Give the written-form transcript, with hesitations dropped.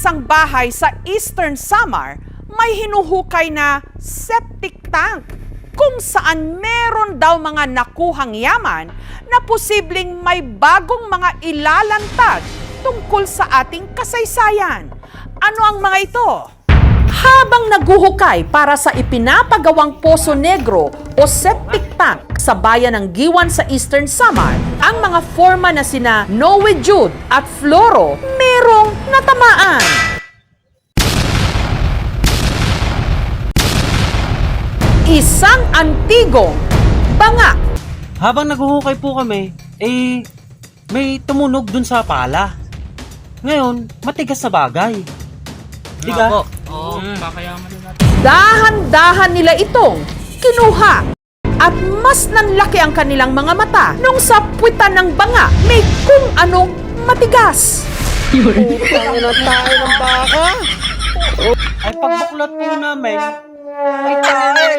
isang bahay sa Eastern Samar, may hinuhukay na septic tank kung saan meron daw mga nakuhang yaman na posibleng may bagong mga ilalantad tungkol sa ating kasaysayan. Ano ang mga ito? Habang naguhukay para sa ipinapagawang Poso Negro o septic tank sa bayan ng Giwan sa Eastern Samar, ang mga forma na sina Noe Jude at Floro merong natamaan. Isang antigong banga. Habang naghuhukay po kami, may tumunog dun sa pala. Ngayon, matigas na bagay. Diga? Oo, kakayaman din natin. Dahan-dahan nila itong kinuha. At mas nanlaki ang kanilang mga mata nung sa puwitan ng banga may kung anong matigas. Putang ina tayo ng baka! Ay pagbuklat po namin, ay tayo